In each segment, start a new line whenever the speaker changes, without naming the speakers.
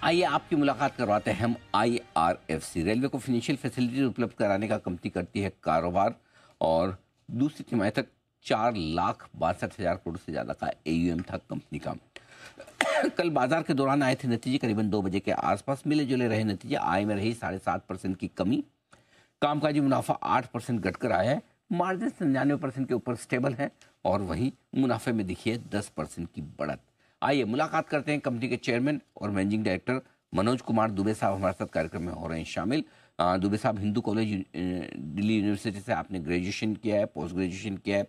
आइए आपकी मुलाकात करवाते हैं हम आईआरएफसी। रेलवे को फाइनेंशियल फैसिलिटीज उपलब्ध कराने का कंपनी करती है कारोबार और दूसरी तिमाही तक 4,62,000 करोड़ से ज़्यादा का एयूएम था कंपनी का। कल बाजार के दौरान आए थे नतीजे, करीबन 2 बजे के आसपास मिले जुले रहे नतीजे। आय में रही 7.5% की कमी, कामकाजी मुनाफा 8% घटकर आया है, मार्जिन 99% के ऊपर स्टेबल है और वहीं मुनाफे में दिखी है 10% की बढ़त। आइए मुलाकात करते हैं कंपनी के चेयरमैन और मैनेजिंग डायरेक्टर मनोज कुमार दुबे साहब हमारे साथ कार्यक्रम में हो रहे हैं शामिल। दुबे साहब, हिंदू कॉलेज दिल्ली यूनिवर्सिटी से आपने ग्रेजुएशन किया है, पोस्ट ग्रेजुएशन किया है,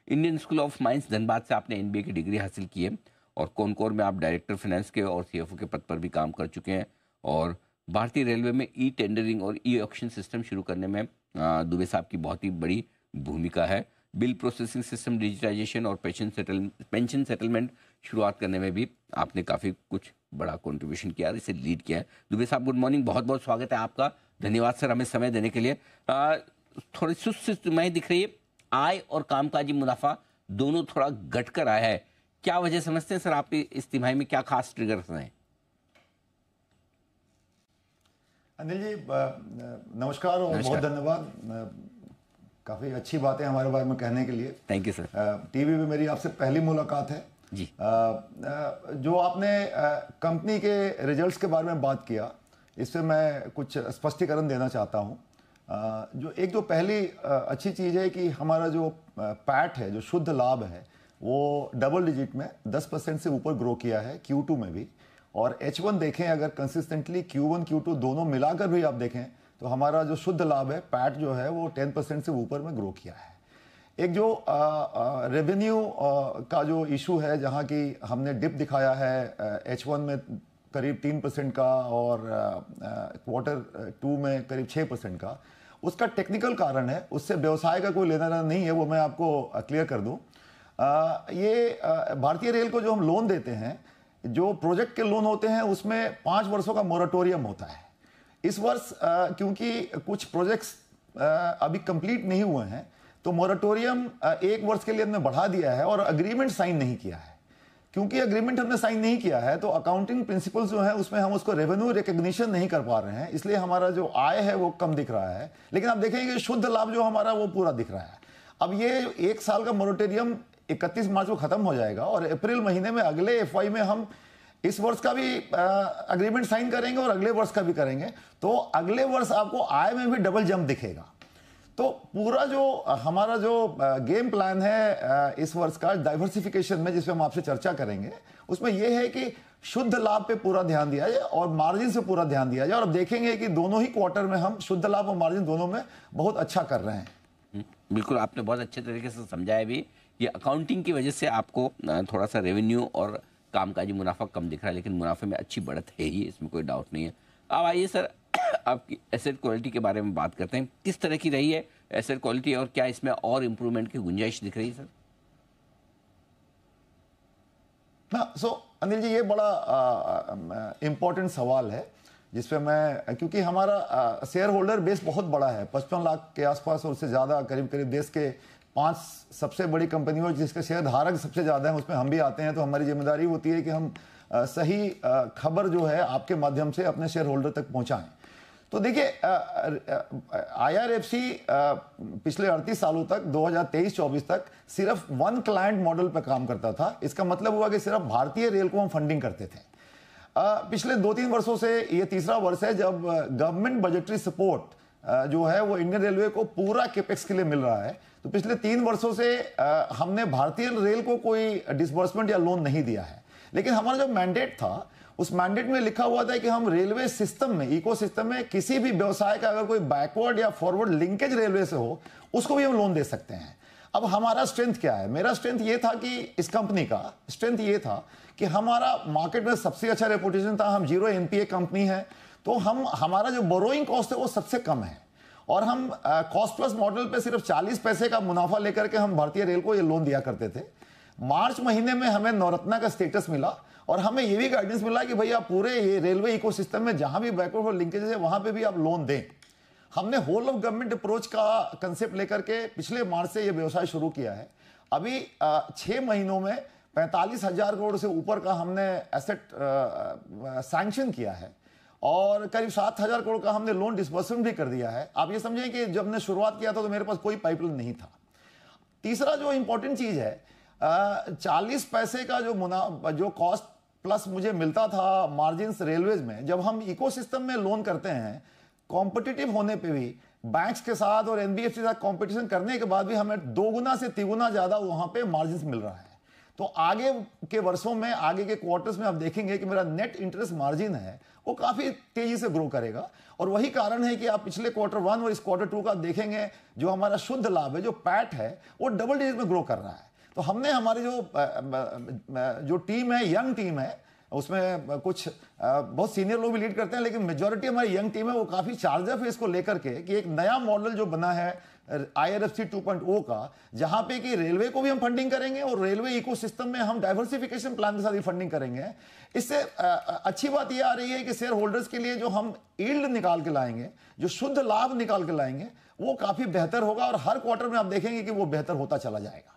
Indian school of mines Dhanbad से आपने एमबीए की डिग्री हासिल की है और कॉनकोर में आप डायरेक्टर फाइनेंस के और सीएफओ के पद पर भी काम कर चुके हैं और भारतीय रेलवे में ई टेंडरिंग और ई ऑक्शन सिस्टम शुरू करने में दुबे साहब की बहुत ही बड़ी भूमिका है। बिल प्रोसेसिंग सिस्टम डिजिटाइजेशन और पेंशन सेटलमेंट शुरुआत करने में भी आपने काफ़ी कुछ बड़ा कंट्रीब्यूशन किया, इसे लीड किया है। दुबे साहब, गुड मॉर्निंग, बहुत बहुत स्वागत है आपका। धन्यवाद सर हमें समय देने के लिए। थोड़ी सुस्त तिमाही दिख रही है, आय और कामकाजी मुनाफा दोनों थोड़ा घट कर आया है, क्या वजह समझते हैं सर? आपकी इस तिमाही में क्या खास ट्रिगर्स हैं?
अनिल जी नमस्कार और बहुत धन्यवाद। काफ़ी अच्छी बातें हमारे बारे में कहने के लिए।
Thank you sir.
टीवी पे मेरी आपसे पहली मुलाकात है
जी।
जो आपने कंपनी के रिजल्ट्स के बारे में बात किया, इस पर मैं कुछ स्पष्टीकरण देना चाहता हूँ। जो पहली अच्छी चीज़ है कि हमारा जो पैट है, जो शुद्ध लाभ है, वो डबल डिजिट में 10% से ऊपर ग्रो किया है Q2 में भी। और H1 देखें अगर कंसिस्टेंटली Q1 Q2 दोनों मिलाकर भी आप देखें तो हमारा जो शुद्ध लाभ है, पैट जो है, वो 10% से ऊपर में ग्रो किया है। एक जो रेवेन्यू का जो इशू है, जहाँ की हमने डिप दिखाया है H1 में करीब 3% का और Q2 में करीब 6% का, उसका टेक्निकल कारण है, उससे व्यवसाय का कोई लेना देना नहीं है, वो मैं आपको क्लियर कर दूं। ये भारतीय रेल को जो हम लोन देते हैं, जो प्रोजेक्ट के लोन होते हैं, उसमें 5 वर्षों का मोरेटोरियम होता है। इस वर्ष क्योंकि कुछ प्रोजेक्ट्स अभी कंप्लीट नहीं हुए हैं, तो मोरेटोरियम 1 वर्ष के लिए हमने बढ़ा दिया है और अग्रीमेंट साइन नहीं किया है। क्योंकि अग्रीमेंट हमने साइन नहीं किया है, तो अकाउंटिंग प्रिंसिपल्स जो है उसमें हम उसको रेवेन्यू रिकग्निशन नहीं कर पा रहे हैं, इसलिए हमारा जो आय है वो कम दिख रहा है। लेकिन आप देखेंगे शुद्ध लाभ जो हमारा वो पूरा दिख रहा है। अब ये 1 साल का मोरेटोरियम 31 मार्च को खत्म हो जाएगा और अप्रैल महीने में अगले एफवाई में हम इस वर्ष का भी अग्रीमेंट साइन करेंगे और अगले वर्ष का भी करेंगे, तो अगले वर्ष आपको आय में भी डबल जंप दिखेगा। तो पूरा जो हमारा जो गेम प्लान है इस वर्ष का डाइवर्सिफिकेशन में, जिसमें हम आपसे चर्चा करेंगे, उसमें यह है कि शुद्ध लाभ पे पूरा ध्यान दिया जाए और मार्जिन से पूरा ध्यान दिया जाए। और अब देखेंगे कि दोनों ही क्वार्टर में हम शुद्ध लाभ और मार्जिन दोनों में बहुत अच्छा कर रहे हैं।
बिल्कुल, आपने बहुत अच्छे तरीके से समझाया भी। ये अकाउंटिंग की वजह से आपको थोड़ा सा रेवेन्यू और कामकाजी मुनाफा कम दिख रहा है, लेकिन मुनाफे में अच्छी बढ़त है ही, इसमें कोई डाउट नहीं है। अब आइए सर, आपकी एसेट क्वालिटी के बारे में बात करते हैं। किस तरह की रही है एसेट क्वालिटी और क्या इसमें और इम्प्रूवमेंट की गुंजाइश दिख रही है सर?
अनिल जी, ये बड़ा इम्पोर्टेंट सवाल है जिसपे मैं, क्योंकि हमारा शेयर होल्डर बेस बहुत बड़ा है, 55 लाख के आसपास और उससे ज़्यादा, करीब करीब देश के 5 सबसे बड़ी कंपनियों जिसके शेयर धारक सबसे ज़्यादा हैं, उसमें हम भी आते हैं। तो हमारी जिम्मेदारी होती है कि हम सही खबर जो है आपके माध्यम से अपने शेयर होल्डर तक पहुंचाएं। तो देखिए, आईआरएफसी पिछले 38 सालों तक 2023-24 तक सिर्फ 1 क्लाइंट मॉडल पर काम करता था। इसका मतलब हुआ कि सिर्फ भारतीय रेल को हम फंडिंग करते थे। पिछले 2-3 वर्षों से ये तीसरा वर्ष है जब गवर्नमेंट बजटरी सपोर्ट जो है वो इंडियन रेलवे को पूरा कैपेक्स के लिए मिल रहा है। तो पिछले 3 वर्षों से हमने भारतीय रेल को कोई डिसबर्समेंट या लोन नहीं दिया है। लेकिन हमारा जो मैंडेट था, उस मैंडेट में लिखा हुआ था कि हम रेलवे सिस्टम में, इकोसिस्टम में किसी भी व्यवसाय का अगर कोई बैकवर्ड या फॉरवर्ड लिंकेज रेलवे से हो, उसको भी हम लोन दे सकते हैं। अब हमारा स्ट्रेंथ क्या है? मेरा स्ट्रेंथ ये था कि इस कंपनी का स्ट्रेंथ ये था कि हमारा मार्केट में सबसे अच्छा रेपुटेशन था, हम 0 एनपीए कंपनी है, तो हमारा जो बोरोइंग कॉस्ट है वो सबसे कम है और हम कॉस्ट प्लस मॉडल पे सिर्फ 40 पैसे का मुनाफा लेकर के हम भारतीय रेल को ये लोन दिया करते थे। मार्च महीने में हमें नवरत्ना का स्टेटस मिला और हमें ये भी गाइडेंस मिला कि भैया पूरे ये रेलवे इकोसिस्टम में जहां भी बैकवर्ड लिंकेजेस है वहां पे भी आप लोन दें। हमने होल ऑफ गवर्नमेंट अप्रोच का कंसेप्ट लेकर के पिछले मार्च से ये व्यवसाय शुरू किया है। अभी 6 महीनों में 45,000 करोड़ से ऊपर का हमने एसेट सैंक्शन किया है और करीब 7,000 करोड़ का हमने लोन डिस्बर्समेंट भी कर दिया है। आप ये समझें कि जब हमने शुरुआत किया था तो मेरे पास कोई पाइपलाइन नहीं था। तीसरा जो इंपॉर्टेंट चीज है, 40 पैसे का जो कॉस्ट प्लस मुझे मिलता था मार्जिन्स रेलवेज में, जब हम इकोसिस्टम में लोन करते हैं कॉम्पिटिटिव होने पे भी बैंक्स के साथ और एनबीएफसी के साथ कंपटीशन करने के बाद भी हमें 2 गुना से 3 गुना ज्यादा वहां पे मार्जिन्स मिल रहा है। तो आगे के वर्षों में, आगे के क्वार्टर्स में आप देखेंगे कि मेरा नेट इंटरेस्ट मार्जिन है वो काफी तेजी से ग्रो करेगा। और वही कारण है कि आप पिछले Q1 और इस Q2 का देखेंगे, जो हमारा शुद्ध लाभ है, जो पैट है, वो डबल डिजिट में ग्रो कर रहा है। तो हमने हमारी जो टीम है, यंग टीम है, उसमें कुछ बहुत सीनियर लोग भी लीड करते हैं, लेकिन मेजॉरिटी हमारी यंग टीम है, वो काफी चार्ज अप है इसको लेकर के कि एक नया मॉडल जो बना है IRFC 2.0 का, जहां पे कि रेलवे को भी हम फंडिंग करेंगे और रेलवे इकोसिस्टम में हम डाइवर्सिफिकेशन प्लान के साथ भी फंडिंग करेंगे। इससे अच्छी बात यह आ रही है कि शेयर होल्डर्स के लिए जो हम यील्ड निकाल के लाएंगे, जो शुद्ध लाभ निकाल के लाएंगे, वो काफी बेहतर होगा और हर क्वार्टर में आप देखेंगे कि वो बेहतर होता चला जाएगा।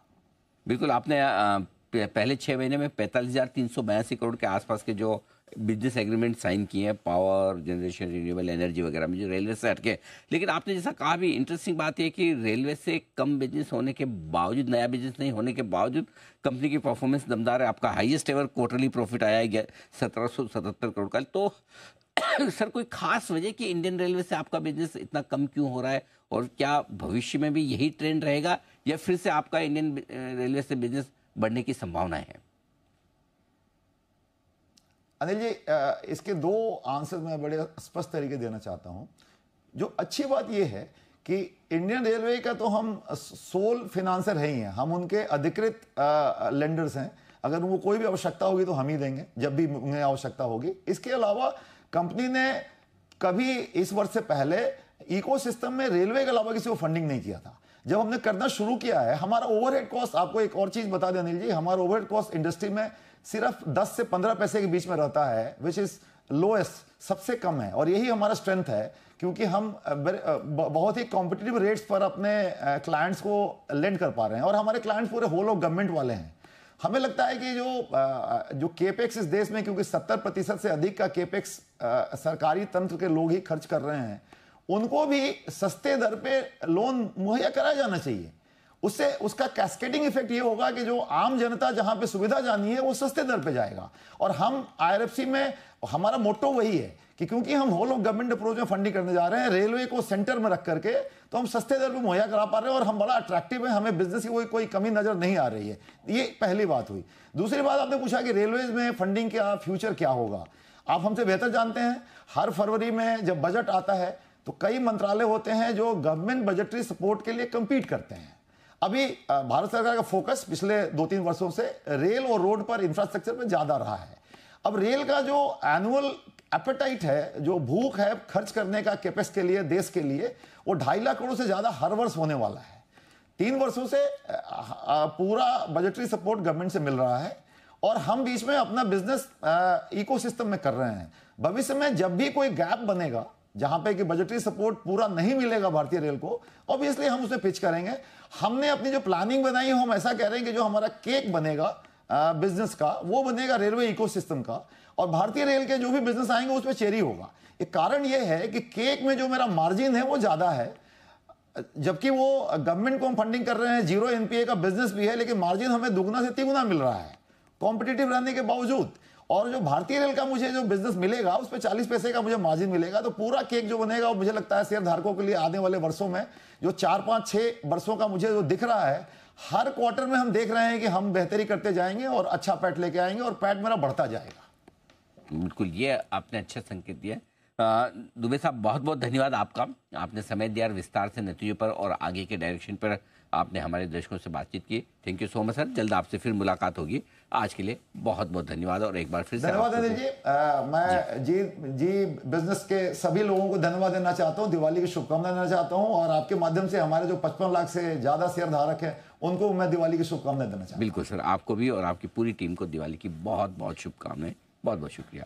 बिल्कुल, आपने पहले 6 महीने में 45,382 करोड़ के आसपास के जो बिजनेस एग्रीमेंट साइन किए हैं पावर जनरेशन, रिन्यूएबल एनर्जी वगैरह में, जो रेलवे से हटके। लेकिन आपने जैसा कहा भी, इंटरेस्टिंग बात यह कि रेलवे से कम बिजनेस होने के बावजूद, नया बिजनेस नहीं होने के बावजूद कंपनी की परफॉर्मेंस दमदार है। आपका हाईएस्ट एवर क्वार्टरली प्रॉफिट आया है 1777 करोड़ का। तो सर, कोई खास वजह कि इंडियन रेलवे से आपका बिजनेस इतना कम क्यों हो रहा है, और क्या भविष्य में भी यही ट्रेंड रहेगा या फिर से आपका इंडियन रेलवे से बिजनेस बढ़ने की संभावनाएं हैं?
अनिल जी, इसके 2 आंसर मैं बड़े स्पष्ट तरीके देना चाहता हूं। जो अच्छी बात यह है कि इंडियन रेलवे का तो हम सोल फिनांसर है ही हैं, हम उनके अधिकृत लेंडर्स हैं। अगर उनको कोई भी आवश्यकता होगी तो हम ही देंगे जब भी उन्हें आवश्यकता होगी। इसके अलावा कंपनी ने कभी इस वर्ष से पहले इकोसिस्टम में रेलवे के अलावा किसी को फंडिंग नहीं किया था। जब हमने करना शुरू किया है, हमारा ओवरहेड कॉस्ट, आपको एक और चीज बता दें अनिल जी, हमारा ओवरहेड कॉस्ट इंडस्ट्री में सिर्फ 10 से 15 पैसे के बीच में रहता है, विच इज लोएस्ट, सबसे कम है। और यही हमारा स्ट्रेंथ है, क्योंकि हम बहुत ही कॉम्पिटिटिव रेट्स पर अपने क्लाइंट्स को लेंड कर पा रहे हैं और हमारे क्लाइंट्स पूरे होल ऑफ गवर्नमेंट वाले हैं। हमें लगता है कि जो केपेक्स इस देश में, क्योंकि 70% से अधिक का केपेक्स सरकारी तंत्र के लोग ही खर्च कर रहे हैं, उनको भी सस्ते दर पे लोन मुहैया कराया जाना चाहिए। उससे उसका कैस्केडिंग इफेक्ट ये होगा कि जो आम जनता जहां पे सुविधा जानी है वो सस्ते दर पे जाएगा। और हम IRFC में हमारा मोटो वही है कि क्योंकि हम होल ऑफ गवर्नमेंट अप्रोच में फंडिंग करने जा रहे हैं, रेलवे को सेंटर में रख करके, तो हम सस्ते दर पे मुहैया करा पा रहे हैं और हम बड़ा अट्रैक्टिव है, हमें बिजनेस की कोई कमी नजर नहीं आ रही है। ये पहली बात हुई। दूसरी बात, आपने पूछा कि रेलवेज में फंडिंग का फ्यूचर क्या होगा। आप हमसे बेहतर जानते हैं, हर फरवरी में जब बजट आता है तो कई मंत्रालय होते हैं जो गवर्नमेंट बजटरी सपोर्ट के लिए कंपीट करते हैं। अभी भारत सरकार का फोकस पिछले 2-3 वर्षों से रेल और रोड पर, इंफ्रास्ट्रक्चर पर ज्यादा रहा है। अब रेल का जो एनुअल एपेटाइट है, जो भूख है खर्च करने का केपेक्स के लिए, देश के लिए, वो 2.5 लाख करोड़ से ज्यादा हर वर्ष होने वाला है। 3 वर्षों से पूरा बजटरी सपोर्ट गवर्नमेंट से मिल रहा है और हम बीच में अपना बिजनेस इकोसिस्टम में कर रहे हैं। भविष्य में जब भी कोई गैप बनेगा जहां पे कि बजटरी सपोर्ट पूरा नहीं मिलेगा भारतीय रेल को, ऑब्वियसली हम उसे पिच करेंगे। हमने अपनी जो प्लानिंग बनाई है, हम ऐसा कह रहे हैं कि जो हमारा केक बनेगा बिजनेस का, वो बनेगा रेलवे इकोसिस्टम का, और भारतीय रेल के जो भी बिजनेस आएंगे उसमें चेरी होगा। एक कारण यह है कि केक में जो मेरा मार्जिन है वो ज्यादा है, जबकि वो गवर्नमेंट को हम फंडिंग कर रहे हैं, 0 NPA का बिजनेस भी है, लेकिन मार्जिन हमें 2 गुना से 3 गुना मिल रहा है कॉम्पिटिटिव रहने के बावजूद। और जो भारतीय रेल का मुझे जो बिजनेस मिलेगा उस पर 40 पैसे का मुझे मार्जिन मिलेगा। तो पूरा केक जो बनेगा वो मुझे लगता है शेयर धारकों के लिए आने वाले वर्षों में, जो 4-5-6 वर्षों का मुझे जो दिख रहा है, हर क्वार्टर में हम देख रहे हैं कि हम बेहतरी करते जाएंगे और अच्छा पैट लेके आएंगे और पैट मेरा बढ़ता जाएगा।
बिल्कुल, ये आपने अच्छा संकेत दिया। दुबे साहब, बहुत बहुत धन्यवाद आपका। आपने समय दिया और विस्तार से नतीजों पर और आगे के डायरेक्शन पर आपने हमारे दर्शकों से बातचीत की। Thank you so much sir. जल्द आपसे फिर मुलाकात होगी। आज के लिए बहुत बहुत धन्यवाद और एक बार फिर
धन्यवाद अनिल जी। मैं जी बिजनेस के सभी लोगों को धन्यवाद देना चाहता हूँ, दिवाली की शुभकामनाएं देना चाहता हूँ, और आपके माध्यम से हमारे जो 55 लाख से ज्यादा शेयर धारक है उनको मैं दिवाली की शुभकामनाएं देना चाहता हूँ।
बिल्कुल सर, आपको भी और आपकी पूरी टीम को दिवाली की बहुत बहुत शुभकामनाएं। बहुत बहुत शुक्रिया।